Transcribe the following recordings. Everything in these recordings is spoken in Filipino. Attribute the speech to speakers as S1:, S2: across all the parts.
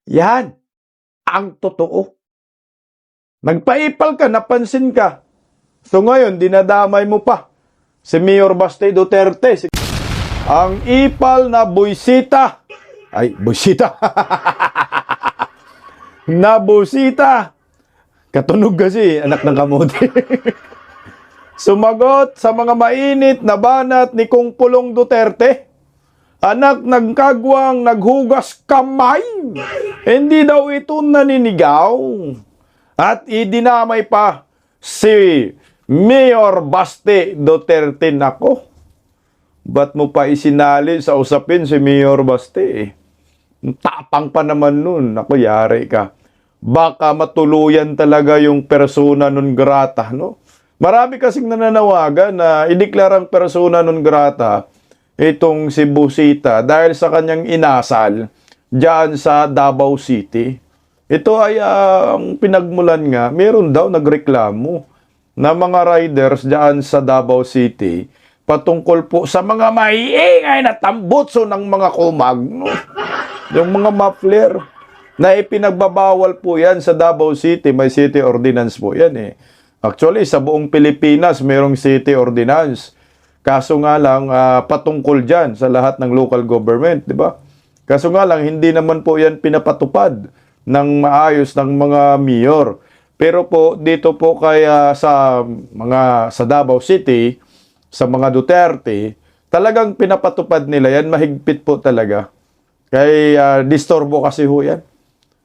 S1: Yan ang totoo. Nagpaipal ka, napansin ka. So ngayon, dinadamay mo pa si Mayor Baste Duterte. Ang ipal na buisita. Ay, buisita. Na buisita. Katunog kasi, anak ng kamote. Sumagot sa mga mainit na banat ni Kung Pulong Duterte. Anak ng kagwang naghugas kamay. Hindi daw ito naninigaw. At idinamay pa si Mayor Baste Duterte. Nako, ba't mo pa isinali sa usapin si Mayor Baste? Tapang pa naman nun. Nako, yari ka. Baka matuluyan talaga yung persona non grata, no? Marami kasing nananawagan na ideklarang persona non grata itong si Busita dahil sa kanyang inasal diyan sa Davao City. Ito ay ang pinagmulan nga, meron daw nagreklamo na mga riders diyan sa Davao City patungkol po sa mga maiingay na tambutso ng mga kumag, no? Yung mga muffler na ipinagbabawal po yan sa Davao City, may city ordinance po yan eh. Actually, sa buong Pilipinas, mayroong city ordinance. Kaso nga lang, patungkol dyan sa lahat ng local government, di ba? Kaso nga lang, hindi naman po yan pinapatupad ng maayos ng mga mayor. Pero po, dito po kaya sa Davao City, sa mga Duterte, talagang pinapatupad nila yan, mahigpit po talaga. Kaya disturbo kasi ho yan.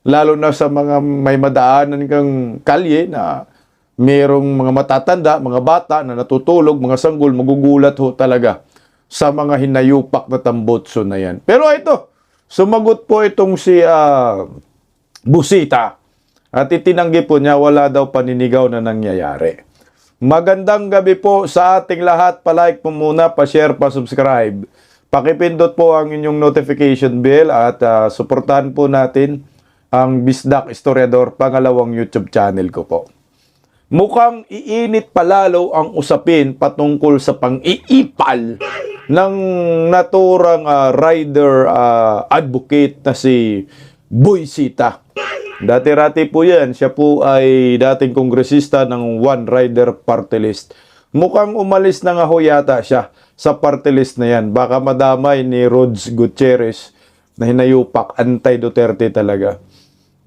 S1: Lalo na sa mga may madaanan kang kalye na mayroong mga matatanda, mga bata na natutulog, mga sanggol, magugulat ho talaga sa mga hinayupak na tambutso na yan. Pero ito, sumagot po itong si Busita at itinanggi po niya wala daw paninigaw na nangyayari. Magandang gabi po sa ating lahat. Palike po muna, pa-share, pa-subscribe. Pakipindot po ang inyong notification bell at suportahan po natin ang Bisdak Historiador, pangalawang YouTube channel ko po. Mukhang iinit palalo ang usapin patungkol sa pang-iipal ng naturang rider advocate na si Busita. Dati-rati po yan, siya po ay dating kongresista ng One Rider Party List. Mukhang umalis na nga ho yata siya sa party list na yan. Baka madamay ni Rods Gutierrez na hinayupak, anti-Duterte talaga.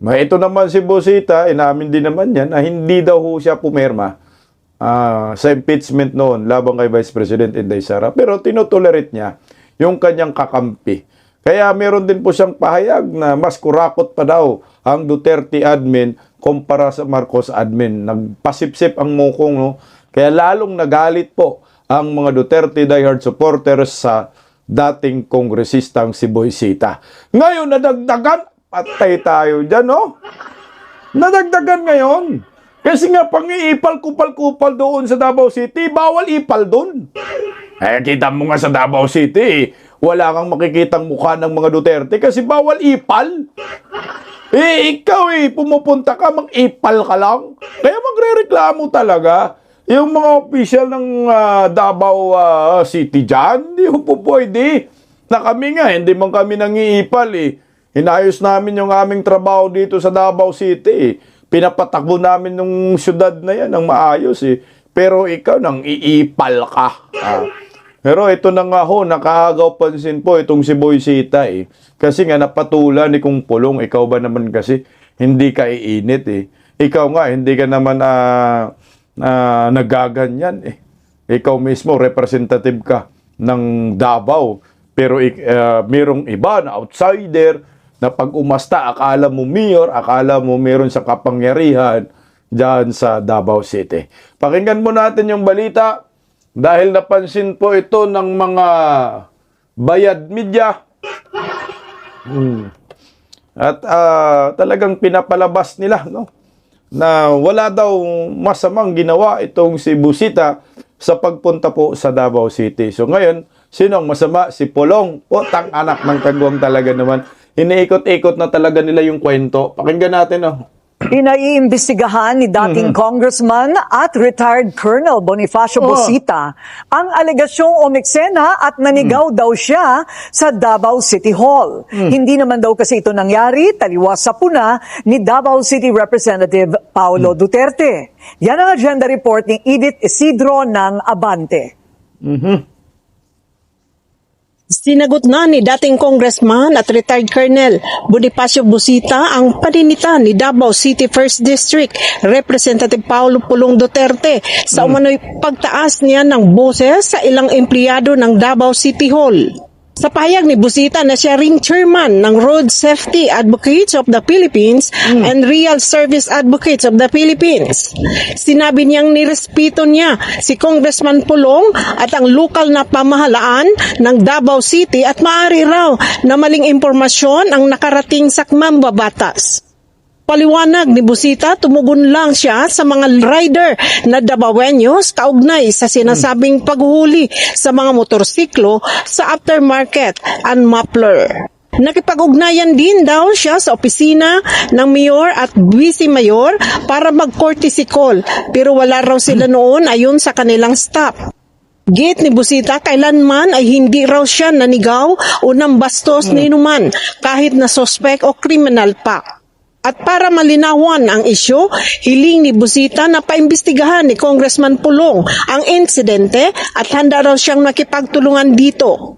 S1: Ito naman si Busita, inamin din naman yan na hindi daw ho siya pumirma sa impeachment noon labang kay Vice President Inday Sara. Pero tinotolerate niya yung kanyang kakampi. Kaya meron din po siyang pahayag na mas kurakot pa daw ang Duterte admin kumpara sa Marcos admin. Nagpasipsip ang mukong, no? Kaya lalong nagalit po ang mga Duterte diehard supporters sa dating kongresistang si Busita. Ngayon, nadagdagan. Patay tayo dyan, no? Nadagdagan ngayon. Kasi nga, pang-iipal, kupal-kupal doon sa Davao City, bawal ipal doon. Kita mo nga sa Davao City, wala kang makikitang mukha ng mga Duterte kasi bawal ipal. Ikaw pumupunta ka, mag-ipal ka lang. Kaya magre-reklamo talaga. Yung mga official ng Davao City dyan, hindi po pwede. Na kami nga, hindi man kami nang-iipal Inayos namin yung aming trabaho dito sa Davao City. Pinapatakbo namin yung syudad na yan ng maayos Pero ikaw nang iipal ka. Pero ito na nga ho, nakahagaw pansin po itong si Busita Kasi nga napatulan ni Kung Pulong. Ikaw ba naman kasi hindi ka iinit Ikaw nga, hindi ka naman nagaganyan Ikaw mismo, representative ka ng Davao. Pero mayroong iba na outsider na pag umasta, akala mo mayor, akala mo meron sa kapangyarihan dyan sa Davao City. Pakinggan mo natin yung balita dahil napansin po ito ng mga bayad media. At talagang pinapalabas nila, no? Na wala daw masamang ginawa itong si Busita sa pagpunta po sa Davao City. So ngayon, sino ang masama? Si Pulong. Tang anak ng kagwang talaga naman. Iniikot-ikot na talaga nila yung kwento. Pakinggan natin,
S2: Pinaiimbestigahan ni dating congressman at retired Colonel Bonifacio Busita ang alegasyong umeksena at nanigaw daw siya sa Davao City Hall. Hindi naman daw kasi ito nangyari, taliwas sa puna ni Davao City Representative Paulo Duterte. Yan ang agenda report ni Edith Isidro ng Abante.
S3: Sinagot na ni dating congressman at retired Colonel Bonifacio Busita ang paninita ni Davao City 1st District Representative Paulo Pulong Duterte sa umano'y pagtaas niya ng boses sa ilang empleyado ng Davao City Hall. Sa pahayag ni Busita na siya ring chairman ng Road Safety Advocates of the Philippines and Real Service Advocates of the Philippines. Sinabi niyang nirespeto niya si Congressman Pulong at ang lokal na pamahalaan ng Davao City at maaari raw na maling impormasyon ang nakarating sa mambabatas. Paliwanag ni Busita, tumugon lang siya sa mga rider na Davaoeños kaugnay sa sinasabing paghuhuli sa mga motorsiklo sa aftermarket and muffler. Nakipag-ugnayan din daw siya sa opisina ng mayor at vice mayor para mag-courtesy call pero wala raw sila noon ayon sa kanilang staff. Gate ni Busita, kailanman ay hindi raw siya nanigaw o nambastos ni numan kahit na suspect o kriminal pa. At para malinawan ang isyu, hiling ni Busita na paimbestigahan ni Congressman Pulong ang insidente at handa raw siyang makipagtulungan dito.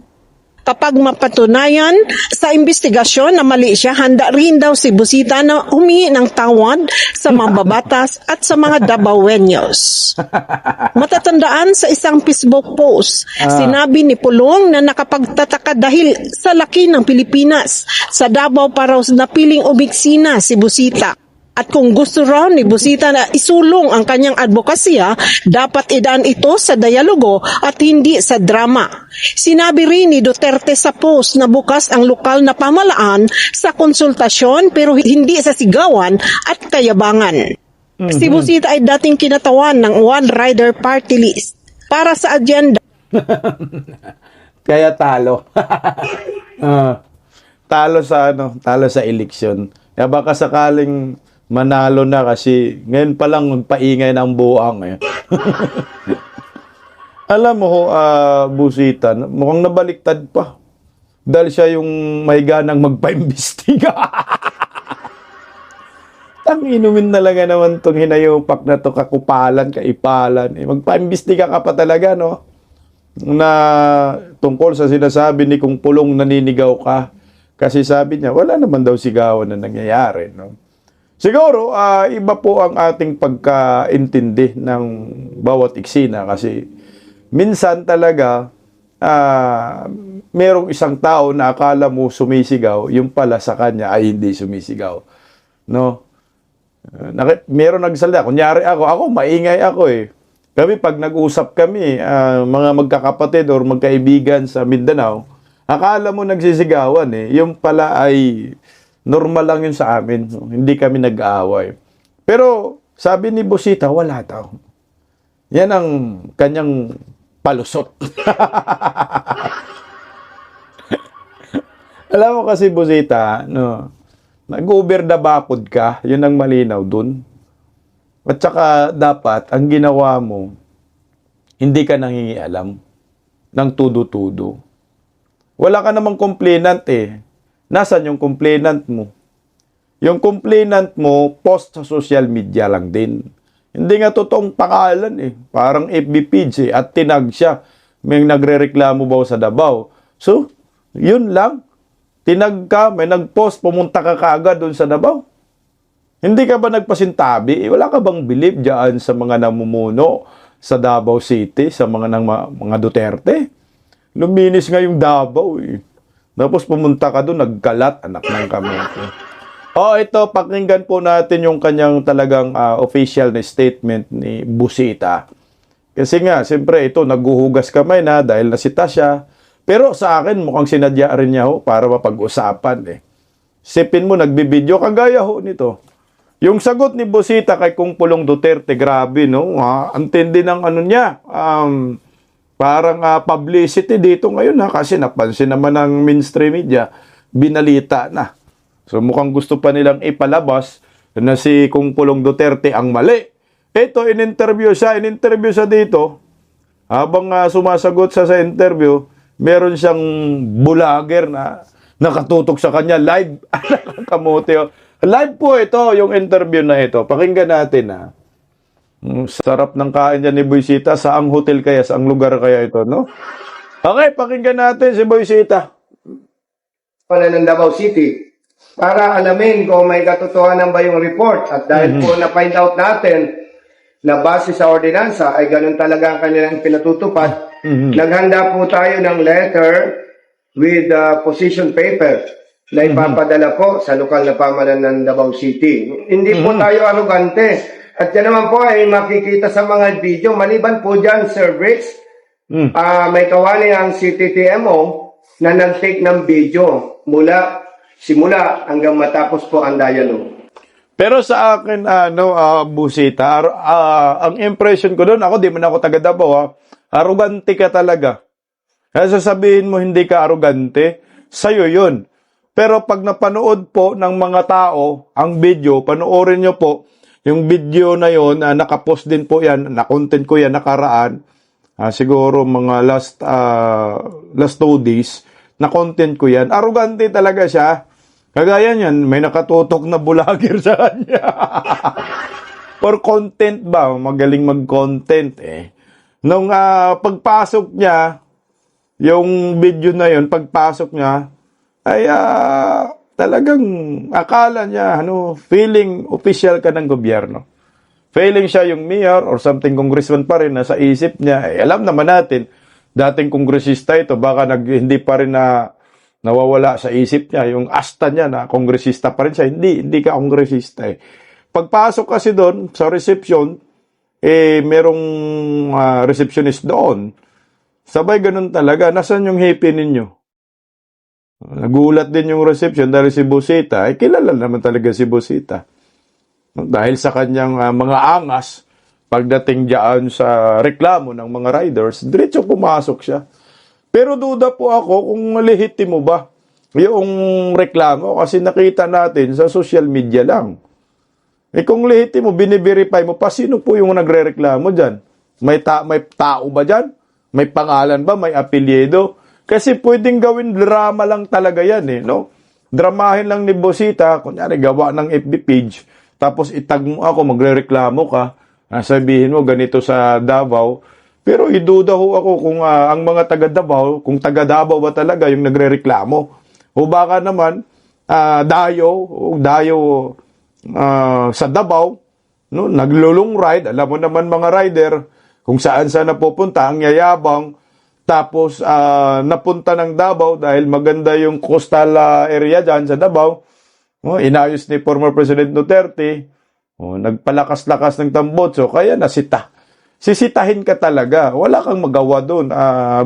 S3: Kapag mapatunayan sa investigasyon na mali siya, handa rin daw si Busita na humingi ng tawad sa mambabatas at sa mga Davaoeños. Matatandaan sa isang Facebook post, sinabi ni Pulong na nakapagtataka dahil sa laki ng Pilipinas. Sa Davao pa raw napiling umiksina si Busita. At kung gusto raw ni Busita na isulong ang kanyang advokasya, dapat idaan ito sa dialogo at hindi sa drama. Sinabi rin ni Duterte sa post na bukas ang lokal na pamalaan sa konsultasyon pero hindi sa sigawan at kayabangan. Si Busita ay dating kinatawan ng One Rider Party List para sa agenda.
S1: Kaya talo. Talo sa eleksyon. Kaya baka sakaling manalo na kasi ngayon pa lang magpaingay ng buang eh. Alam mo, Busita, mukhang nabaliktad pa. Dahil siya yung may ganang magpaimbestiga. Inumin talaga naman tong hinayupak na to, kakupalan, kaipalan. Magpaimbestiga ka pa talaga, no? Na tungkol sa sinasabi ni Kung Pulong naninigaw ka. Kasi sabi niya, wala naman daw sigawan na nangyayari, no? Siguro, iba po ang ating pagkaintindi ng bawat eksena kasi minsan talaga merong isang tao na akala mo sumisigaw, yung pala sa kanya ay hindi sumisigaw. No? Meron nagsalita, kunyari ako maingay ako eh. Kami pag nag-usap kami, mga magkakapatid or magkaibigan sa Mindanao, akala mo nagsisigawan eh. Yung pala ay normal lang yun sa amin. Hindi kami nag-aaway. Pero sabi ni Busita, wala daw. Yan ang kanyang palusot. Alam mo kasi, Busita, no, nag-over the bakod ka. Yun ang malinaw dun. At saka dapat, ang ginawa mo, hindi ka nangingialam ng tudo-tudo. Wala ka namang complainant eh. Nasaan yung complainant mo? Yung complainant mo, post sa social media lang din. Hindi nga totoong pangalan eh. Parang FB page eh. At tinag siya. May nagre-reklamo ba sa Davao? So, yun lang. Tinag ka, may nag-post, pumunta ka kaagad doon sa Davao. Hindi ka ba nagpasintabi? Wala ka bang believe dyan sa mga namumuno sa Davao City, sa mga Duterte? Luminis nga yung Davao eh. Tapos pumunta ka doon, nagkalat, anak ng kamote. Ito, pakinggan po natin yung kanyang talagang official na statement ni Busita. Kasi nga, siyempre ito, naghuhugas kamay na dahil nasita siya. Pero sa akin, mukhang sinadya rin niya ho para mapag-usapan eh. Sipin mo, nagbibideo, kagaya ho nito. Yung sagot ni Busita kay Kung Pulong Duterte, grabe, no? Ang tindi ng ano niya, parang publicity dito ngayon kasi napansin naman ng mainstream media, binalita na. So mukhang gusto pa nilang ipalabas na si Kung Pulong Duterte ang mali. Ito, in-interview siya dito. Habang sumasagot siya sa interview, meron siyang vlogger na nakatutok sa kanya live. Kamote. Live po ito, yung interview na ito. Pakinggan natin ha. Sarap ng kain dyan ni Boysita. Saang hotel kaya? Saang lugar kaya ito, no? Okay, pakinggan natin si Boysita.
S4: Ng Davao City para alamin kung may katotohanan ba yung report. At dahil po na-find out natin na base sa ordinansa ay ganun talaga ang kanilang pinatutupad, naghanda po tayo ng letter with position paper na ipapadala po sa lokal na pamahalaan ng Davao City. Hindi po tayo arugante. At yan naman po ay makikita sa mga video. Maliban po dyan, Sir Briggs, may kawali ang CTTMO na nag-take ng video simula hanggang matapos po ang dialogue.
S1: Pero sa akin, Busita, ang impression ko doon, ako di man ako taga Davao, arugante ka talaga. Kaya sasabihin mo hindi ka arugante, sa'yo yun. Pero pag napanood po ng mga tao ang video, panoorin nyo po, yung video na yun, nakapost din po yan, na-content ko yan nakaraan, siguro mga last 2 days, na-content ko yan. Arugante talaga siya. Kagaya niyan, may nakatutok na vlogger sa kanya. For content ba? Magaling mag-content eh. Nung pagpasok niya, yung video na yun, pagpasok niya, ay talagang akala niya, feeling official ka ng gobyerno. Feeling siya yung mayor or something congressman pa rin na sa isip niya. Alam naman natin, dating kongresista ito, baka hindi pa rin nawawala sa isip niya, yung asta niya na kongresista pa rin siya. Hindi ka kongresista eh. Pagpasok kasi doon, sa reception, merong receptionist doon. Sabay ganun talaga. Nasaan yung happy ninyo? Nagulat din yung reception dahil si Busita. Kilala naman talaga si Busita. Dahil sa kanyang mga angas, pagdating diyan sa reklamo ng mga riders, diretso pumasok siya. Pero duda po ako kung lehitimo ba yung reklamo kasi nakita natin sa social media lang. Kung lehitimo, biniverify mo pa, sino po yung nagre-reklamo dyan? May tao ba dyan? May pangalan ba? May apelyido? Kasi pwedeng gawin drama lang talaga yan no? Dramahin lang ni Busita, kunyari gawa ng FB page, tapos itag mo ako, magre-reklamo ka, sabihin mo ganito sa Davao. Pero iduda ho ako kung ang mga taga Davao, kung taga Davao ba talaga yung nagrereklamo. O baka naman, dayo sa Davao, no, naglulong ride, alam mo naman mga rider, kung saan napupunta, ang yayabang, tapos napunta ng Davao dahil maganda yung coastal area dyan sa Davao. Inayos ni former President Duterte, nagpalakas-lakas ng tambotso, kaya nasita. Sisitahin ka talaga. Wala kang magawa doon,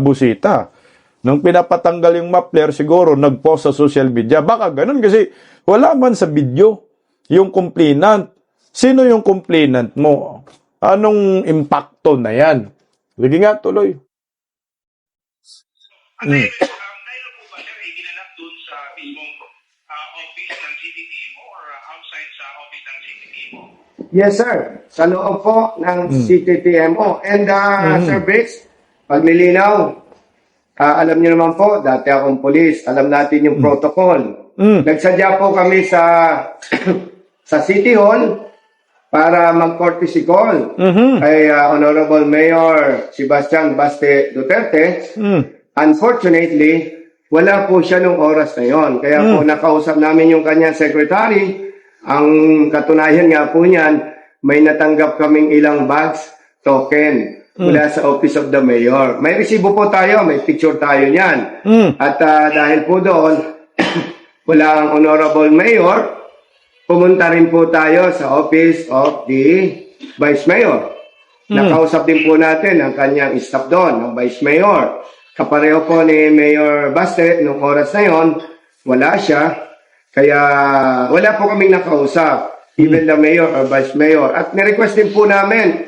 S1: Busita. Nung pinapatanggal yung Mapler, siguro nag-post sa social media. Baka ganun kasi wala man sa video yung complainant. Sino yung complainant mo? Anong impacto na yan? Sige nga, tuloy.
S5: Kailan po ba siya ginanap doon sa mismong office ng CTTMO or outside sa office ng CTTMO?
S4: Yes, sir. Sa loob po ng CTTMO. And Sir Briggs, paglilinaw, alam niyo naman po, dati akong polis, alam natin yung protocol. Nagsadya po kami sa sa City Hall para mag-courtesy call kay Honorable Mayor Sebastian Baste Duterte. Unfortunately, wala po siya nung oras na yon. Kaya po nakausap namin yung kanyang secretary. Ang katunayan nga po niyan, may natanggap kaming ilang bags, token, mula sa Office of the Mayor. May resibo po tayo, may picture tayo niyan. At dahil po doon, wala ang Honorable Mayor, pumunta rin po tayo sa Office of the Vice Mayor. Nakausap din po natin ang kanyang staff doon, ang Vice Mayor. Kapareho po ni Mayor Baste, nung oras na yon, wala siya. Kaya wala po kaming nakausap, even the Mayor or Vice Mayor. At nirequest din po namin,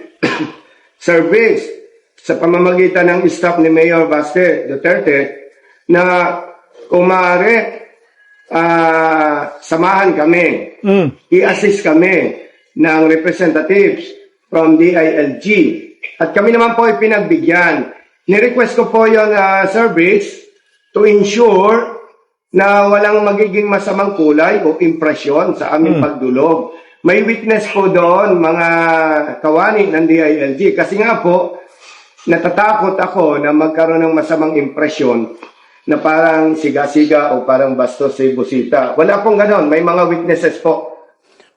S4: Sir Briggs, sa pamamagitan ng staff ni Mayor Baste Duterte, na kung maaari, samahan kami,
S1: Mm.
S4: i-assist kami ng representatives from DILG. At kami naman po ay pinagbigyan. Ni-request ko po yon Sir Briggs, to ensure na walang magiging masamang kulay o impresyon sa aming pagdulog. May witness po doon, mga kawani ng DILG. Kasi nga po, natatakot ako na magkaroon ng masamang impresyon na parang siga-siga o parang bastos si Busita. Wala pong ganon. May mga witnesses po.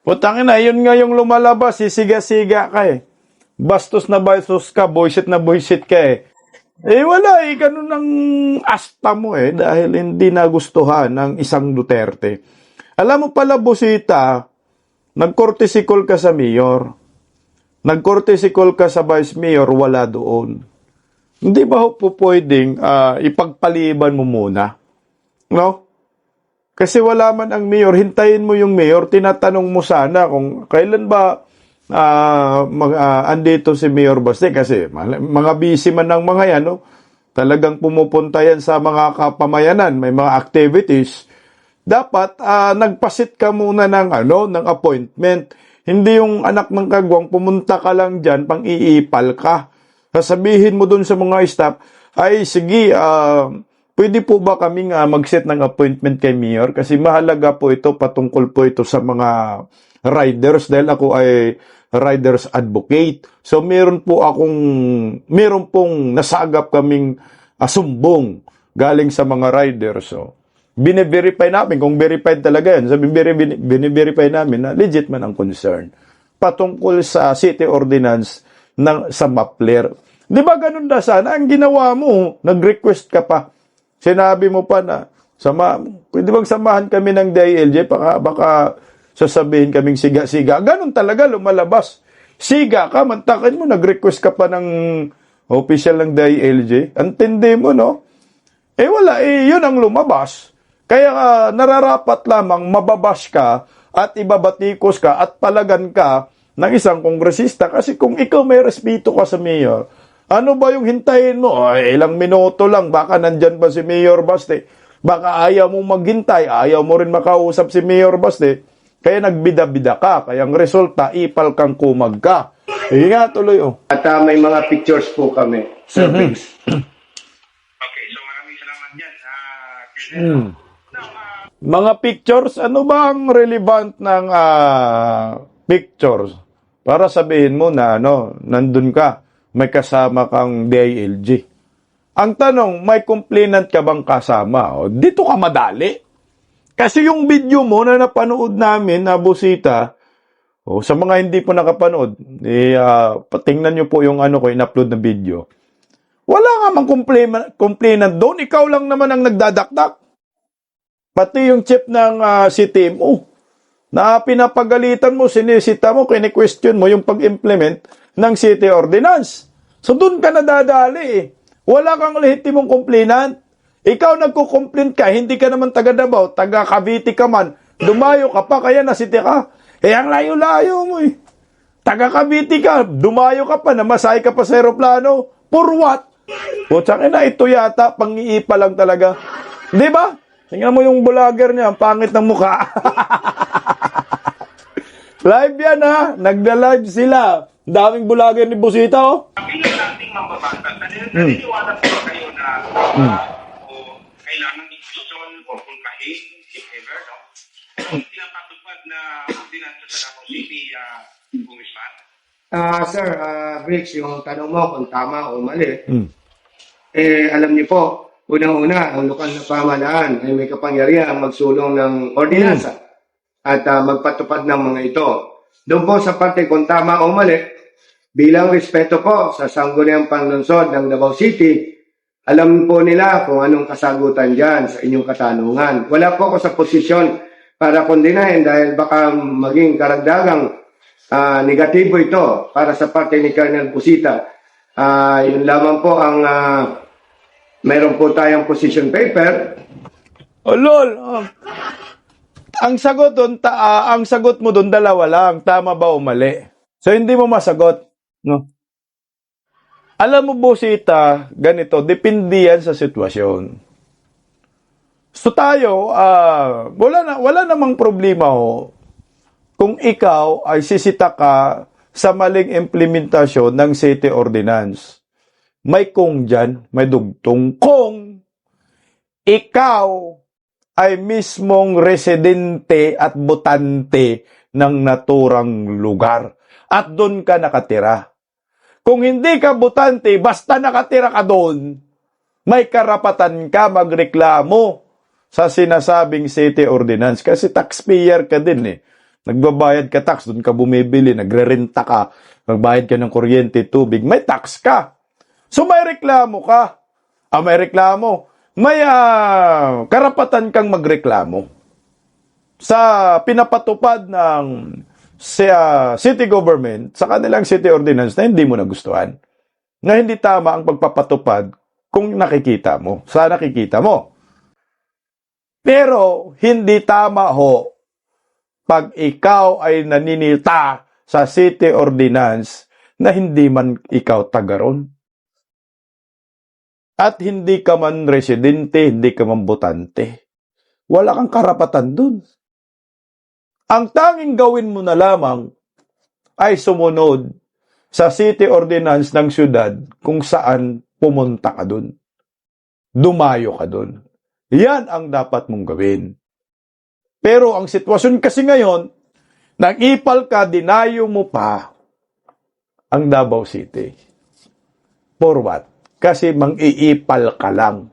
S1: Putangin na, yun nga yung lumalabas, sisiga-siga ka eh. Bastos na bastos ka, bullshit na bullshit ka eh. Eh wala eh, ganun ang asta mo eh, dahil hindi nagustuhan ng isang Duterte. Alam mo pala, Busita, nag-courtesy call ka sa mayor. Nag-courtesy call ka sa vice mayor, wala doon. Hindi ba po pwedeng ipagpaliban mo muna? No? Kasi wala man ang mayor, hintayin mo yung mayor, tinatanong mo sana kung kailan ba andito si Mayor Baste. Kasi mga busy man ng mga yan, no? Talagang pumupunta yan sa mga kapamayanan, may mga activities. Dapat nagpasit ka muna ng ng appointment. Hindi yung anak ng kagwang, pumunta ka lang dyan, pang-iipal ka. Sasabihin mo dun sa mga staff, ay sige, pwede po ba kaming mag-set ng appointment kay Mayor? Kasi mahalaga po ito, patungkol po ito sa mga riders dahil ako ay riders advocate. So meron pong nasagap kaming sumbong galing sa mga riders. So bine-verify namin kung verified talaga yan. Sabi, bine-verify namin na legit man ang concern patungkol sa city ordinance sa Mapler. Di ba ganun na sana? Ang ginawa mo, nag-request ka pa. Sinabi mo pa na, pwede bang samahan kami ng DILG? Baka sasabihin kaming siga-siga. Ganun talaga lumalabas. Siga ka, mantakin mo, nag-request ka pa ng official ng DILG. Antindi mo, no? Eh wala, yun ang lumabas. Kaya nararapat lamang mababash ka at ibabatikos ka at palagan ka ng isang kongresista. Kasi kung ikaw may respeto ka sa mayor, ano ba yung hintayin mo? Ilang minuto lang, baka nandyan pa si Mayor Baste. Baka ayaw mo maghintay, ayaw mo rin makausap si Mayor Baste. Kaya nagbida-bida ka. Kaya ang resulta, ipal kang kumag ka. Nga, tuloy
S4: At may mga pictures po kami, Sir Briggs.
S5: Okay, so maraming salamat dyan. Colonel.
S1: Mga pictures, ano ba ang relevant ng pictures? Para sabihin mo na nandun ka, may kasama kang DILG. Ang tanong, may complainant ka bang kasama? Dito ka madali. Kasi yung video mo na napanood namin na Busita, sa mga hindi po nakapanood, patingnan nyo po yung in-upload na video. Wala nga mang complainant doon. Ikaw lang naman ang nagdadakdak. Pati yung chief ng CTMO na pinapagalitan mo, sinisita mo, kine-question mo yung pag-implement ng city ordinance. So doon ka nadadali eh. Wala kang lehitimong complainant. Ikaw nagko-complain ka, hindi ka naman taga Davao, taga Cavite ka man, dumayo ka pa, kaya nasiti ka. Ang layo-layo mo eh. Taga Cavite ka, dumayo ka pa, namasahe ka pa sa aeroplano. For what? Putsang ina, ito yata, pang-iipa lang talaga. Di ba? Tingnan mo yung vlogger niya, ang pangit ng mukha. Live yan ha, nagda-live sila. Daming vlogger ni Busita
S5: Bilang nating mambabasa, naniniwala po ba kayo na kailangan isolusyon o pulkahin, if ever, kung pinapatupad na ordinansa sa Davao City, Congressman?
S4: Sir, Briggs, yung tanong mo kung tama o mali, alam niyo po, unang-una, ang lokal na pamahalaan ay may kapangyarihan magsulong ng ordinansa at magpatupad ng mga ito. Doon po sa parte kung tama o mali, bilang respeto po sa sangguniang panlungsod ng Davao City, alam po nila kung anong kasagutan dyan sa inyong katanungan. Wala po ako sa posisyon para kondinahin dahil baka maging karagdagang negatibo ito para sa parte ni Colonel Busita. Yun lamang po ang meron po tayong position paper.
S1: Lol. Ang sagot mo doon dalawa lang, tama ba o mali? So hindi mo masagot, no? Alam mo, Busita, ganito, depende yan sa sitwasyon. So tayo, wala namang problema ho kung ikaw ay sisita ka sa maling implementasyon ng city ordinance. May kung dyan, may dugtong. Kung ikaw ay mismong residente at botante ng naturang lugar at doon ka nakatira. Kung hindi ka botante, basta nakatira ka doon, may karapatan ka magreklamo sa sinasabing city ordinance kasi taxpayer ka din eh. Nagbabayad ka tax, doon ka bumibili, nagrerenta ka, nagbayad ka ng kuryente, tubig, may tax ka. So may reklamo ka. May reklamo. May karapatan kang magreklamo sa pinapatupad ng city government sa kanilang city ordinance na hindi mo nagustuhan. Na hindi tama ang pagpapatupad kung nakikita mo, sa nakikita mo. Pero hindi tama ho pag ikaw ay naninita sa city ordinance na hindi man ikaw taga ron. At hindi ka man residente, hindi ka man botante. Wala kang karapatan dun. Ang tanging gawin mo na lamang ay sumunod sa city ordinance ng syudad kung saan pumunta ka dun. Dumayo ka dun. Yan ang dapat mong gawin. Pero ang sitwasyon kasi ngayon, nag-ipal ka, dinayo mo pa ang Davao City. For what? Kasi mang-iipal ka lang.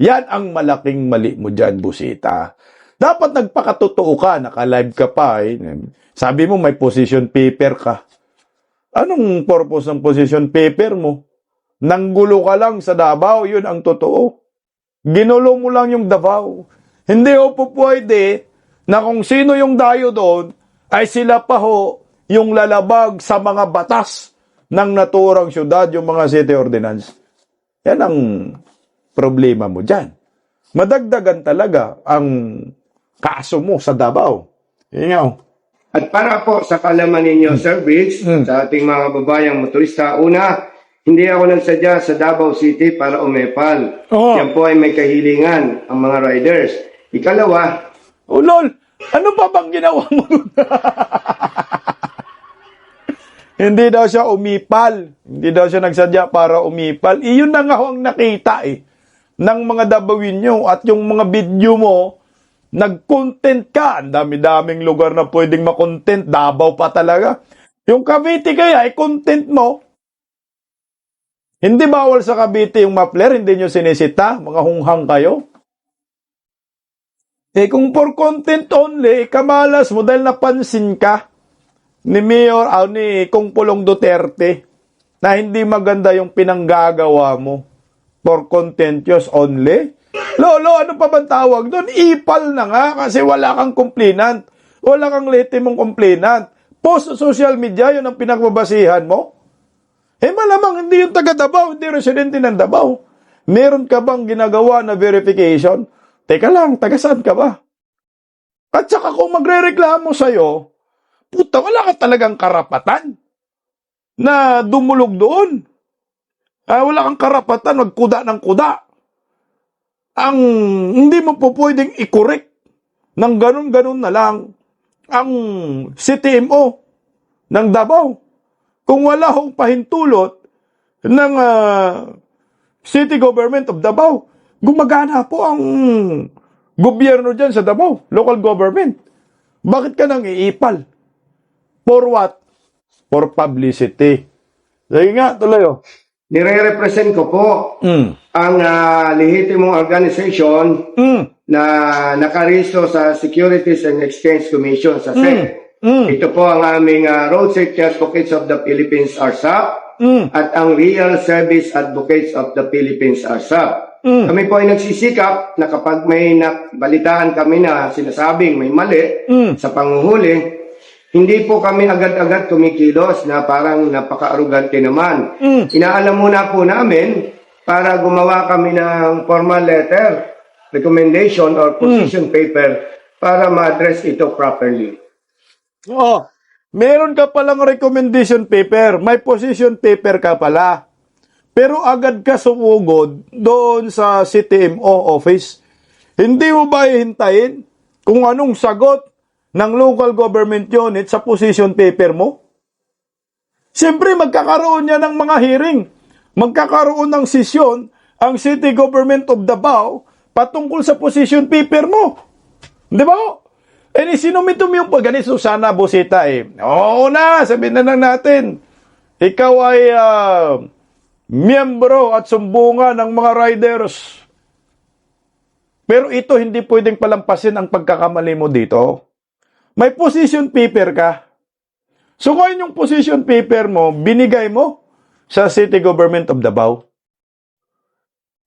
S1: Yan ang malaking mali mo dyan, Busita. Dapat nagpakatotoo ka, naka-live ka pa. Sabi mo may position paper ka. Anong purpose ng position paper mo? Nanggulo ka lang sa Davao, yun ang totoo. Ginulo mo lang yung Davao. Hindi ho po pwede na kung sino yung dayo doon, ay sila pa ho yung lalabag sa mga batas ng naturang syudad, yung mga city ordinance. Yan ang problema mo dyan. Madagdagan talaga ang kaso mo sa Davao. Yan.
S4: At para po sa kalaman ninyo, Sir Briggs, sa ating mga babayang motorista, una, hindi ako nagsadya sa Davao City para umepal.
S1: Oo.
S4: Yan po ay may kahilingan ang mga riders. Ikalawa,
S1: Oh, lol! Ano pa bang ginawa mo doon? Hindi daw siya umipal. Hindi daw siya nagsadya para umipal. Iyon na nga ho ang nakita ng mga Davaoenyo at yung mga video mo, nag-content ka. Ang dami-daming lugar na pwedeng makontent. Davao pa talaga. Yung Cavite kaya, content mo. Hindi bawal sa Cavite yung Mapler, hindi nyo sinisita. Mga hunghang kayo. Kung for content only, kamalas mo dahil napansin ka ni Mayor ni Kong Pulong Duterte na hindi maganda yung pinanggagawa mo for contentious only. Lolo, ano pa bang tawag doon? Ipal na nga kasi wala kang complainant. Wala kang legitimong complainant. Post sa social media, yun ang pinagbabasihan mo. Malamang hindi yung taga Davao, hindi residente ng Davao. Meron ka bang ginagawa na verification? Teka lang, taga saan ka ba? At saka kung magre-reklamo sa'yo, puta, wala ka talagang karapatan na dumulog doon. Wala kang karapatan, magkuda ng kuda. Ang hindi mo po pwedeng i-correct ng ganun-ganun na lang ang CTMO ng Davao. Kung wala hong pahintulot ng City Government of Davao, gumagana po ang gobyerno dyan sa Davao, local government. Bakit ka nang iipal? For what? For publicity. Sige nga, tuloy oh.
S4: nire-represent ko po ang lehitimong organization na nakarehistro sa Securities and Exchange Commission sa SEC. Ito po ang aming Road Safety Advocates of the Philippines, RSAP, at ang Real Service Advocates of the Philippines, RSAP. Kami po ay nagsisikap na kapag may balitaan kami na sinasabing may mali sa panguhuli, hindi po kami agad-agad kumikilos na parang napaka-arugante naman. Inaalam muna po namin para gumawa kami ng formal letter, recommendation or position paper para ma-address ito properly.
S1: Oo. Meron ka palang recommendation paper, may position paper ka pala. Pero agad ka sumugod doon sa CTMO office. Hindi mo ba hihintayin kung anong sagot ng local government unit sa position paper mo? Siyempre, magkakaroon niya ng mga hearing. Magkakaroon ng sesyon ang City Government of Davao patungkol sa position paper mo. Di ba? Sinumito mo yung ganito sana, Busita Oo na, sabihin na lang natin. Ikaw ay miyembro at sumbungan ng mga riders. Pero ito hindi pwedeng palampasin ang pagkakamali mo dito. May position paper ka. So ngayon yung position paper mo, binigay mo sa City Government of Davao.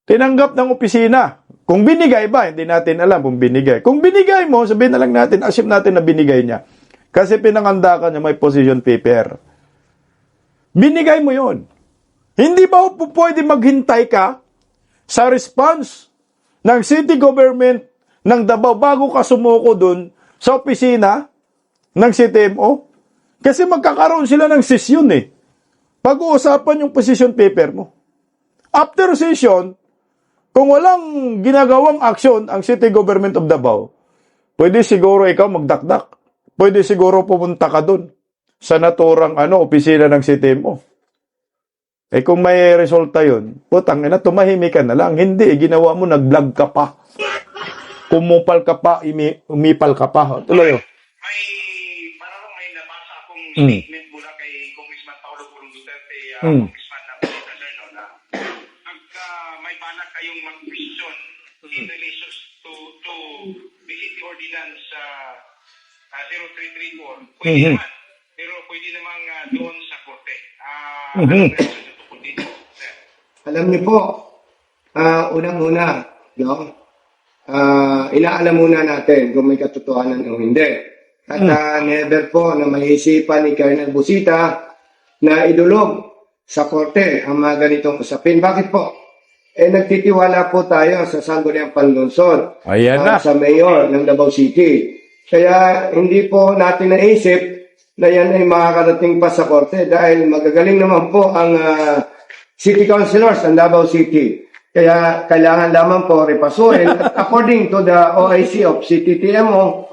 S1: Tinanggap ng opisina. Kung binigay ba, hindi natin alam kung binigay. Kung binigay mo, sabihin na lang natin, assume natin na binigay niya. Kasi pinanganda ka niya, may position paper. Binigay mo yon. Hindi ba pwede maghintay ka sa response ng City Government ng Davao bago ka sumuko dun sa opisina ng CTMO? Kasi magkakaroon sila ng sesyon Pag-uusapan yung position paper mo. After session, kung walang ginagawang aksyon ang City Government of Davao, pwede siguro ikaw magdakdak. Pwede siguro pumunta ka dun sa naturang opisina ng CTMO. Kung may resulta yun, putang ina, tumahimik ka na lang. Hindi, ginawa mo, nag-vlog ka pa. Kumupal ka pa, umipal ka pa. Tuloy
S5: May nabasa akong statement mula kay Congressman Paulo Pulong Duterte, Congressman ng Pilipinas, na pagka may balak kayong mag-question in relation to the city ordinance 0334, pwede naman. Pero pwede namang doon sa korte. Anong reaction nyo tungkol dito, sir?
S4: Alam niyo po, unang-una, inaalam muna natin kung may katotohanan o hindi. At never po na maisipan ni Colonel Busita na idulog sa korte ang mga ganitong usapin. Bakit po? Nagtitiwala po tayo sa Sangguniang Panlungsod,
S1: Ayan na.
S4: sa mayor ng Davao City. Kaya hindi po natin naisip na yan ay makakarating pa sa korte dahil magagaling naman po ang city councilors ng Davao City. Kaya kailangan lamang po repasuin. At according to the OIC of CTTMO,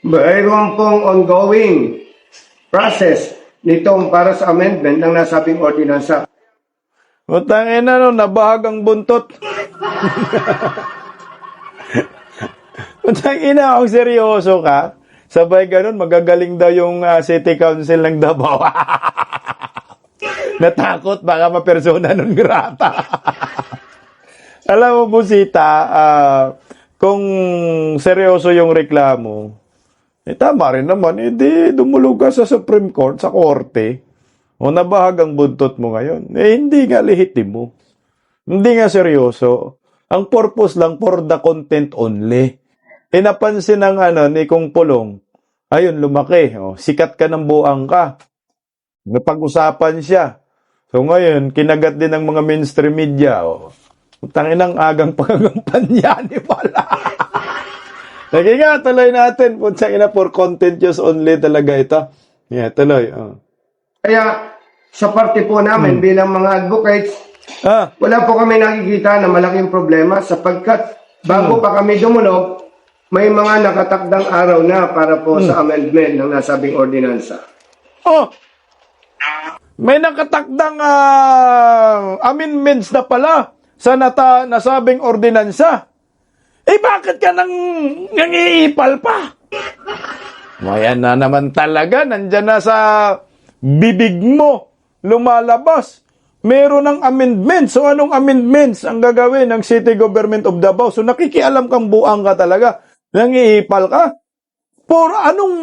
S4: mayroon pong ongoing process nitong para sa amendment ng nasabing ordinansa.
S1: Utangin na nabahag ang buntot. Utangin na, kung seryoso ka, sabay ganun, magagaling daw yung City Council ng Davao. Natakot, baka mapersona nun grata. Alam mo, Busita, kung seryoso yung reklamo, tama rin naman, hindi dumulog ka sa Supreme Court, sa korte, o nabahag ang buntot mo ngayon. Hindi nga lehitimo. Hindi nga seryoso. Ang purpose lang for the content only. Napansin ng ni Kong Pulong, ayun, lumaki. Sikat ka ng buang ka. Napag-usapan siya. So ngayon, kinagat din ng mga mainstream media. Tangin ng agang pangagampan ni pala. Lagi nga, tuloy natin. Punsang ina, for content use only talaga ito. Yeah, tuloy.
S4: Kaya sa parte po namin bilang mga advocates, wala po kami nakikita na malaking problema sapagkat bago pa kami dumulog, may mga nakatakdang araw na para po sa amendment ng nasabing ordinansa.
S1: May nakatakdang amendments na pala sa nasabing ordinansa. Bakit ka nangiipal pa? Ayan na naman talaga, nandyan na sa bibig mo, lumalabas. Meron ng amendments. So anong amendments ang gagawin ng City Government of Davao? So nakikialam kang buang ka talaga. Nangiipal ka? For anong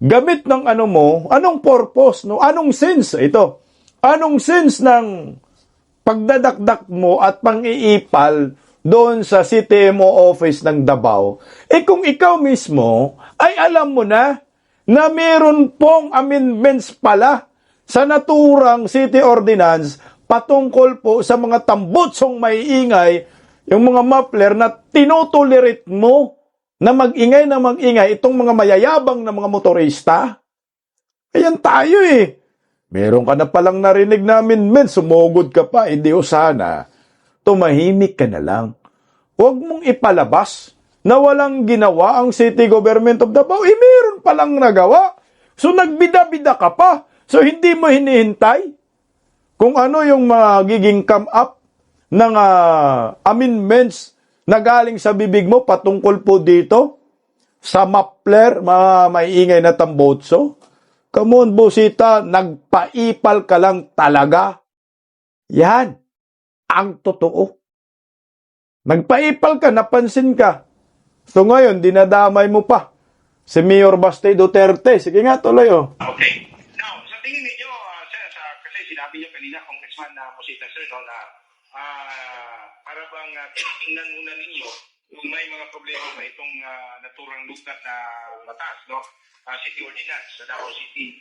S1: gamit ng mo, anong purpose, no? Anong sense ito? Anong sense ng pagdadakdak mo at pang-iipal doon sa CTMO office ng Davao? Kung ikaw mismo ay alam mo na meron pong amendments pala sa naturang city ordinance patungkol po sa mga tambutsong maiingay, yung mga muffler na tinotolerate mo na mag-ingay itong mga mayayabang na mga motorista. Ayan tayo Meron ka na palang narinig namin, men, sumugod ka pa, hindi o sana, tumahimik ka na lang. Huwag mong ipalabas na walang ginawa ang City Government of Davao. Meron palang nagawa. So nagbida-bida ka pa. So hindi mo hinihintay kung ano yung magiging come up ng amendments na galing sa bibig mo patungkol po dito sa Mapler, mga maiingay na tambotso. Come on, Busita, nagpaipal ka lang talaga. Yan ang totoo. Nagpaipal ka, napansin ka. So ngayon, dinadamay mo pa si Mayor Baste Duterte. Sige nga, tuloy oh.
S5: Okay. Now, sa tingin ninyo, sir, kasi sinabi niyo kanina, Congressman na Busita, sir, no, na para bang tingnan muna ninyo kung may mga problema ba itong naturang lugat na batas, no? City Ordinance sa Davao City.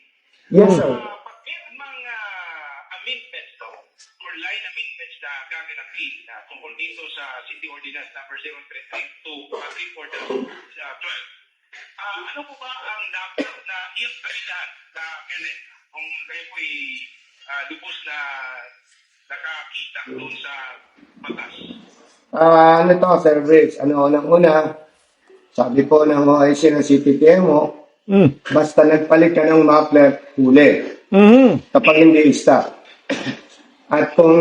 S4: Yes, sir.
S5: Pag mga amendments, no, or line amendments na gaganapin tungkol dito sa City Ordinance number 033 to 3 ano po ba ang dapat na iapalitan na kung kayo po'y lubos na nakakita doon sa batas?
S4: Ano to, Sir Briggs? Unang-una, sabi po ng OIC ng CPTMO, basta nagpalit ka ng Mapler, huli. Kapag hindi stop. At kung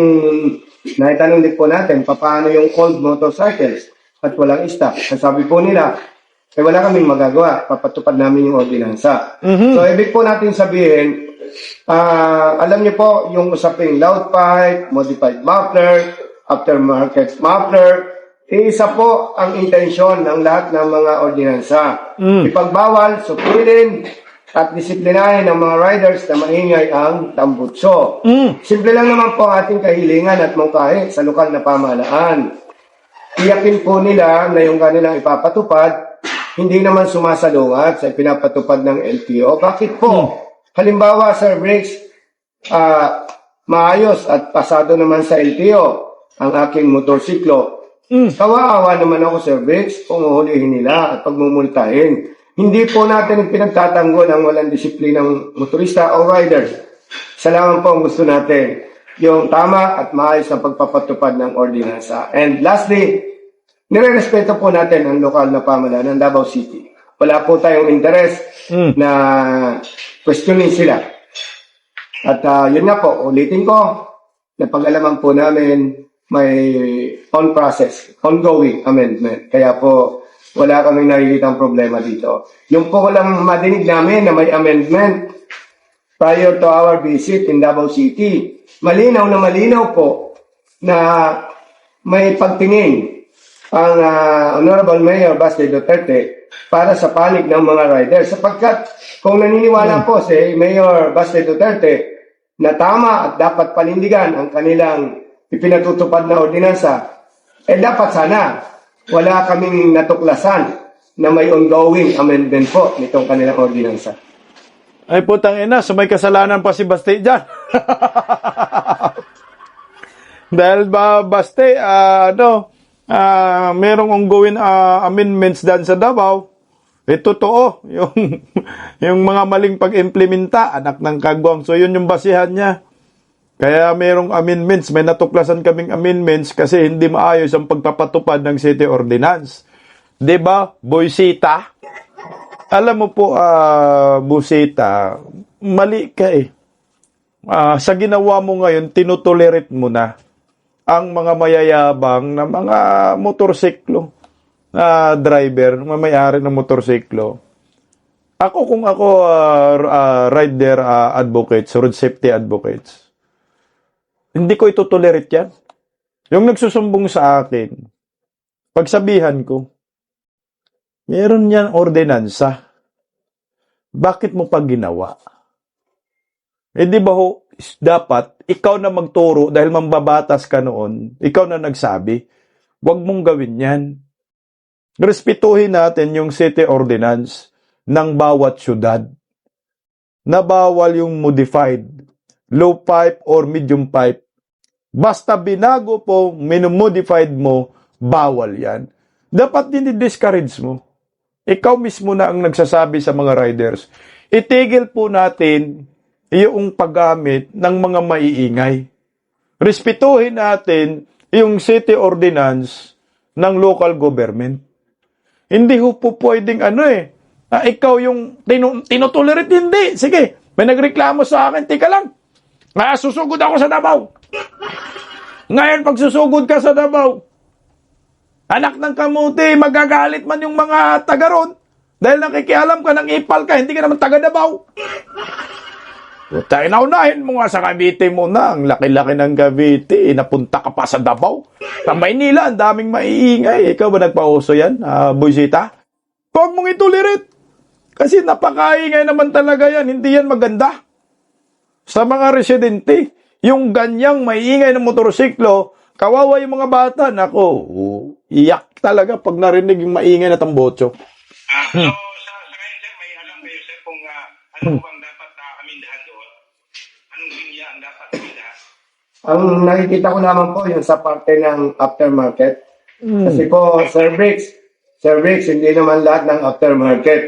S4: naitanong din po natin, paano yung old motorcycles at walang stop? Sabi po nila, wala kaming magagawa, papatupad namin yung ordinansa. So, ibig po natin sabihin, alam niyo po, yung usaping loud pipe, modified muffler, aftermarket muffler, isa po ang intensyon ng lahat ng mga ordinansa. Ipagbawal, supilin, at disiplinahin ng mga riders na maingay ang tambutso. Simple lang naman po ang ating kahilingan at mungkahi sa lokal na pamahalaan. Iyakin po nila na yung kanilang ipapatupad, hindi naman sumasalungat sa pinapatupad ng LTO. Bakit po? Halimbawa, Sir Briggs, maayos at pasado naman sa LTO ang aking motorsiklo. Kawawa naman ako, Sir Briggs, kung uhulihin nila at pagmumultahin. Hindi po natin pinagtatanggol ang walang disiplinang motorista o riders. Salamat po ang gusto natin. Yung tama at maayos na pagpapatupad ng ordinansa. And lastly, nire-respeto po natin ang lokal na pamahalaan ng Davao City. Wala po tayong interest na questionin sila. At yun nga po, ulitin ko, napag-alaman po namin may ongoing amendment. Kaya po, wala kaming nakikitang problema dito. Yung po walang madinig namin na may amendment prior to our visit in Davao City, malinaw po na may pagtingin ang Honorable Mayor Baste Duterte para sa panig ng mga riders. Sapagkat kung naniniwala po si Mayor Baste Duterte na tama at dapat panindigan ang kanilang ipinatutupad na ordinansa, dapat sana wala kaming natuklasan na may ongoing amendment po nitong kanilang ordinansa.
S1: Ay putang ina, so may kasalanan pa si Baste dyan. Dahil ba Baste, merong ongoing amendments dyan sa Davao. Totoo, yung mga maling pag-implementa, anak ng kagwang. So yun yung basihan niya. Kaya merong amendments, may natuklasan kaming amendments kasi hindi maayos ang pagpapatupad ng City Ordinance. 'Di ba, Boysita? Alam mo po, Busita, mali ka eh. Sa ginawa mo ngayon, tinutolerate mo na ang mga mayayabang na mga motorsiklo, driver, may-ari ng motorsiklo. Kung ako, rider advocates, road safety advocates, hindi ko itutolerate yan. Yung nagsusumbong sa akin, pagsabihan ko, meron yan ordinansa. Bakit mo pa ginawa? Di ba ho, dapat, ikaw na magturo dahil mambabatas ka noon, ikaw na nagsabi, huwag mong gawin yan. Respetuhin natin yung city ordinance ng bawat syudad. Na bawal yung modified, low pipe or medium pipe. Basta binago po, minumodified mo, bawal yan. Dapat dinidiscourage mo. Ikaw mismo na ang nagsasabi sa mga riders. Itigil po natin yung paggamit ng mga maiingay. Respetuhin natin yung city ordinance ng local government. Hindi ho po pwedeng ikaw yung tinutolerate. Hindi. Sige, may nagreklamo sa akin. Tika lang. Susugod ako sa Davao. Ngayon, pag susugod ka sa Davao, anak ng kamuti, magagalit man yung mga taga ron. Dahil nakikialam ka ng ipal ka, hindi ka naman taga Davao. Tayo naunahin mo nga sa Cavite mo na. Ang laki-laki ng Cavite. Napunta ka pa sa Davao. Sa Maynila, ang daming maiingay. Ikaw ba nagpauso yan, Buisita? Huwag mong itulirit. Kasi napakaingay naman talaga yan. Hindi yan maganda. Sa mga residente, yung ganyang maiingay ng motorsiklo, kawawa yung mga bata. Nako, iyak talaga pag narinig yung maingay na tambotso.
S5: So, sa ngayon, sir, may alam kayo, sir, kung ano bang dapat amindahan doon? Anong linya ang dapat amindahan?
S4: Ang nakikita ko naman po yung sa parte ng aftermarket. Kasi po, Sir Briggs, hindi naman lahat ng aftermarket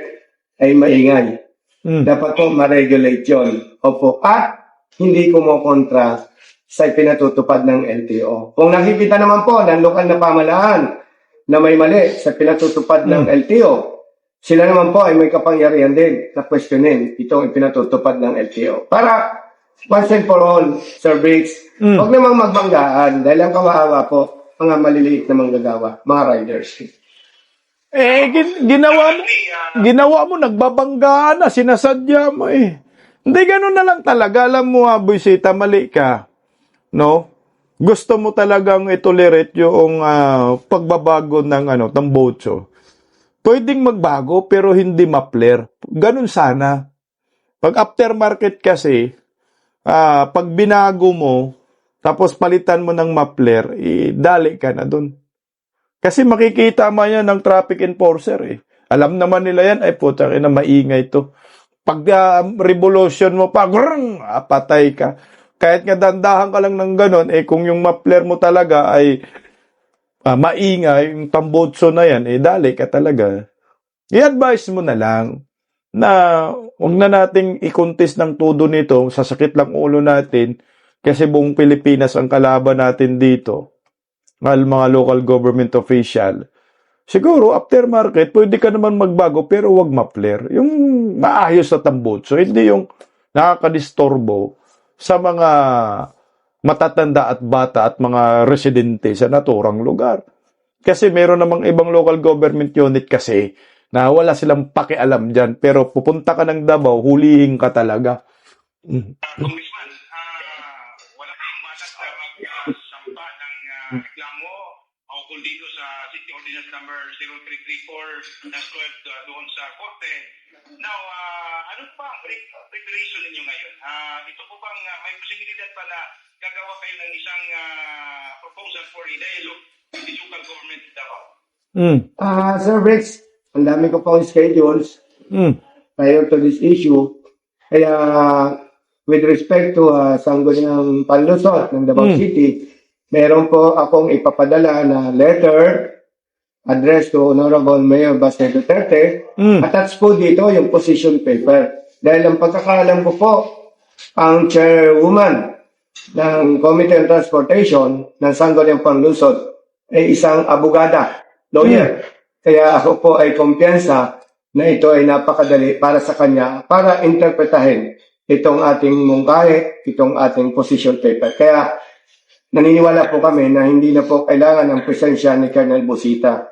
S4: ay maingay. Dapat po ma-regulate yun. Opo. At hindi kumukontra sa pinatutupad ng LTO. Kung nakikita naman po ng lokal na pamahalaan na may mali sa pinatutupad ng LTO, sila naman po ay may kapangyarihan din na questionin itong ipinatutupad ng LTO. Para once and for all, Sir Briggs, huwag namang magbanggaan dahil ang kawawa po, mga maliliit na manggagawa, mga riders.
S1: Ginawa mo, nagbabanggaan na, sinasadya mo eh. Hindi, ganun na lang talaga. Alam mo, Buisita, mali ka. No? Gusto mo talagang itolerate yung pagbabago ng tambotso. Pwedeng magbago pero hindi mapler. Ganun sana. Pag aftermarket kasi, pag binago mo, tapos palitan mo ng mapler, dali ka na dun. Kasi makikita mo yan ng traffic enforcer eh. Alam naman nila yan, ay puta na maingay to. Pag revolution mo pa, patay ka. Kahit nga dandahan ka lang ng ganon, kung yung mapler mo talaga ay maingay, yung tambotso na yan, dali ka talaga. I-advise mo na lang na huwag na nating i-contest ng todo nito, sasakit lang ulo natin, kasi buong Pilipinas ang kalaban natin dito, mga local government official. Siguro, aftermarket, pwede ka naman magbago, pero wag mapler. Yung maayos na tambotso, hindi yung nakakadistorbo sa mga matatanda at bata at mga residente sa naturang lugar. Kasi meron namang ibang local government unit kasi na wala silang pakialam dyan. Pero pupunta ka ng Davao, hulihin ka talaga.
S5: Congressman, wala kayong malat na magsampa ng reklamo o kung dito sa City Ordinance number 0334 na 12 doon sa Korte. Now, ano pa ang preparation ninyo ngayon? Ito po bang may posibilidad pa na gagawa kayo ng isang proposal for i-dialogue with the local government Davao?
S4: Sir Briggs, ang dami ko pong schedules prior to this issue. Kaya, with respect to Sangguniang Panlusot ng Davao City, meron po akong ipapadala na letter addressed to Honorable Mayor Baste Duterte. Attached po dito yung position paper. Dahil ang pagkakaalam ko po, ang chairwoman ng Committee on Transportation ng Sangguniang Panlusot ay isang abogada, lawyer. Kaya ako po ay kumpiyansa na ito ay napakadali para sa kanya para interpretahin itong ating mungkahi, itong ating position paper. Kaya naniniwala po kami na hindi na po kailangan ng presensya ni Colonel Busita.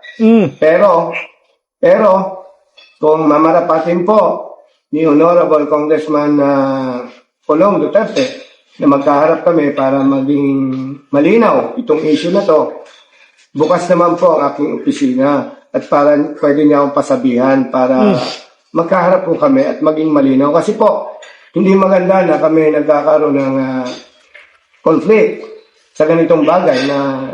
S4: Pero, kung mamarapatin po ni Honorable Congressman Pulong Duterte na magkaharap kami para maging malinaw itong issue na to, bukas naman po ang aking opisina at para pwede niya akong pasabihan para magkaharap po kami at maging malinaw. Kasi po, hindi maganda na kami nagkakaroon ng conflict sa ganitong bagay na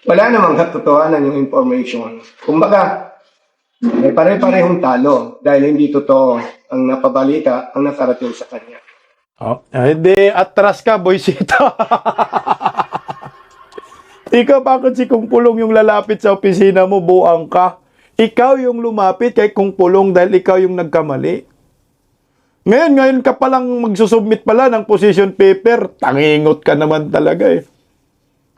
S4: wala namang katotohanan yung information. Kumbaga, may pare-parehong talo dahil hindi totoo ang napabalita ang nakarating sa kanya.
S1: Hindi, atras ka, Buisita. Ikaw, bakit si Kung Pulong yung lalapit sa opisina mo, buang ka? Ikaw yung lumapit kay Kung Pulong dahil ikaw yung nagkamali. Ngayon ka palang magsusubmit pala ng position paper, tangingot ka naman talaga eh.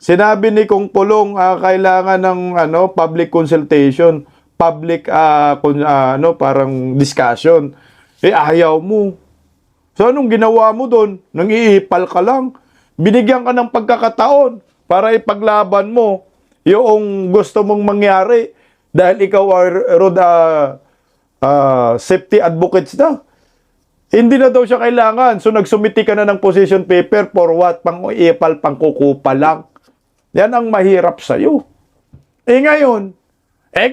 S1: Sinabi ni Kong Pulong, kailangan ng public consultation, public parang discussion. Ayaw mo. So anong ginawa mo doon? Nang iipal ka lang. Binigyan ka ng pagkakataon para ipaglaban mo yung gusto mong mangyari dahil ikaw road safety advocates na. Hindi na daw siya kailangan. So nagsumiti ka na ng position paper for what? Pang iipal, pang kukupa lang. Yan ang mahirap sa'yo. Ngayon,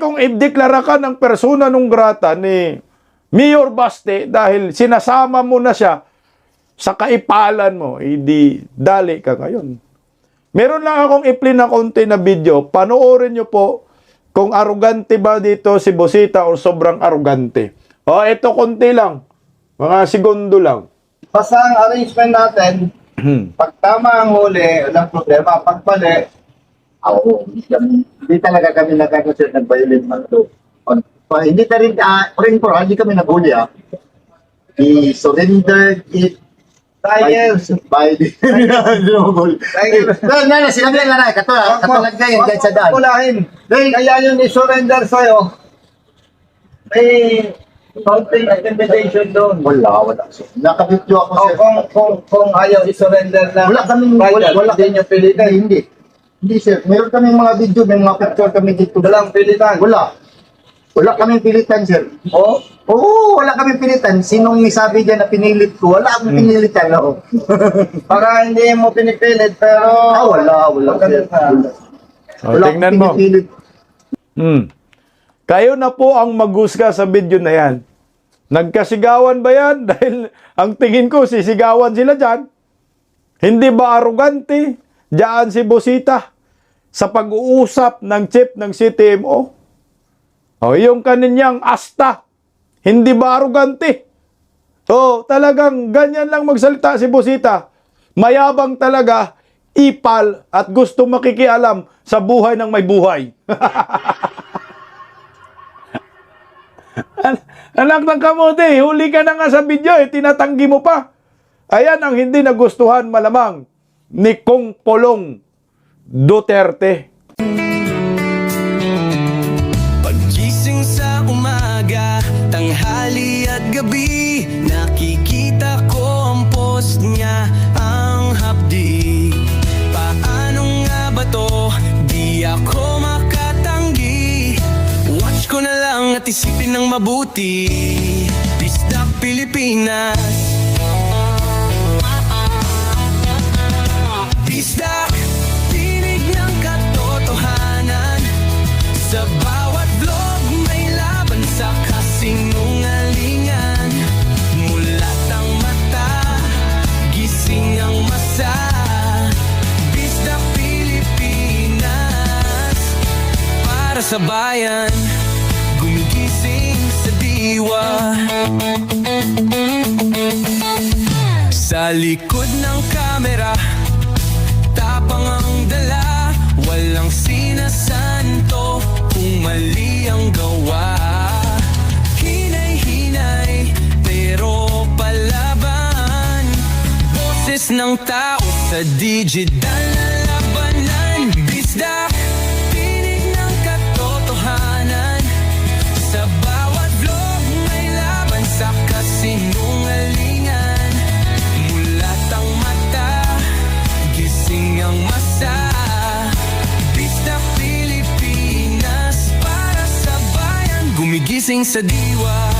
S1: kung i-deklara ka ng persona non grata ni Mayor Baste dahil sinasama mo na siya sa kaipalan mo, di dali ka ngayon. Meron lang akong i-play na konti na video. Panoorin nyo po kung arugante ba dito si Busita o sobrang arugante. Ito konti lang. Mga segundo lang.
S6: Basta ang arrangement natin, pag tama ang huli, walang problema. Pag mali, hindi talaga kami nagkakasit nag-violate man ito. Hindi na rin, hindi kami naghuli We surrendered it by the sinabi lang na, katulag na yun kahit sa daan. Kaya yun i-surrender sa'yo, may something intimidation doon. Wala. Nakabityo ako, sir. Kung ayaw i-surrender na wala din yung pilitan. Hindi, sir. Meron kaming mga video, may mga picture kami dito. Walang pilitan. Wala kaming pilitan, sir. Oo, wala kaming pilitan. Sinong sabi dyan na pinilit ko? Wala akong pinilitan, no? Para hindi mo pinipilit, pero... wala.
S1: Tingnan mo. Kayo na po ang maghusga sa video na yan. Nagkasigawan ba yan? Dahil ang tingin ko, sisigawan sila dyan. Hindi ba arugante? Diyan si Busita sa pag-uusap ng chief ng CTMO. Yung kaninyang asta. Hindi ba arugante? Talagang ganyan lang magsalita si Busita. Mayabang talaga, ipal at gusto makikialam sa buhay ng may buhay. Anak ng kamote, huli ka na nga sa video, tinatanggi mo pa. Ayan ang hindi nagustuhan malamang ni Kong Pulong Duterte.
S7: Paggising sa umaga, tanghali at gabi, nakikita ko ang post niya, ang hapdi. Paano nga ba to? Di ako makatanggi. Watch ko na lang at isipin ng mabuti. Bisdak Pilipinas. Bisdak, tinig ng katotohanan. Sa bawat vlog may laban sa kasinungalingan. Mulat ang mata, gising ang masa. Bisdak Pilipinas, para sa bayan, gumigising sa diwa. Sa likod ng kamera, tapang ang dala, walang sinasanto kung mali ang gawa. Hinay-hinay, pero palaban. Boses ng tao sa digital na labanan. Bisdak, tinig ng katotohanan. Sa bawat vlog may laban sa kasinungalingan. Mulat ang mata, gising ang masa. Bisdak Pilipinas, para sa bayan, gumigising sa diwa.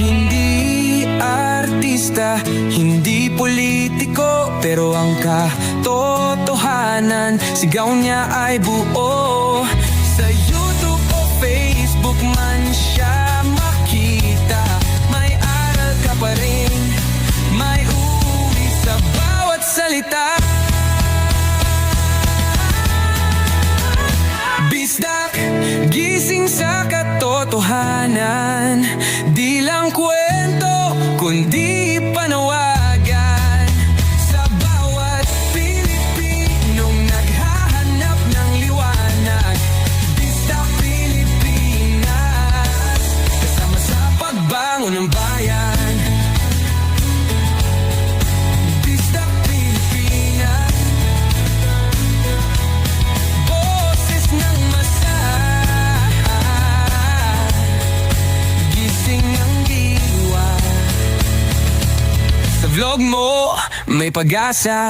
S7: Hindi artista, hindi politiko, pero ang katotohanan, sigaw niya ay buo. Sa YouTube o Facebook man siya makita, may aral ka pa rin, may uwi sa bawat salita. Bisdak, gising sa katotohanan, di lang kwento, kundi panawagan. Sa bawat Pilipino, vlog mo may pag-asa.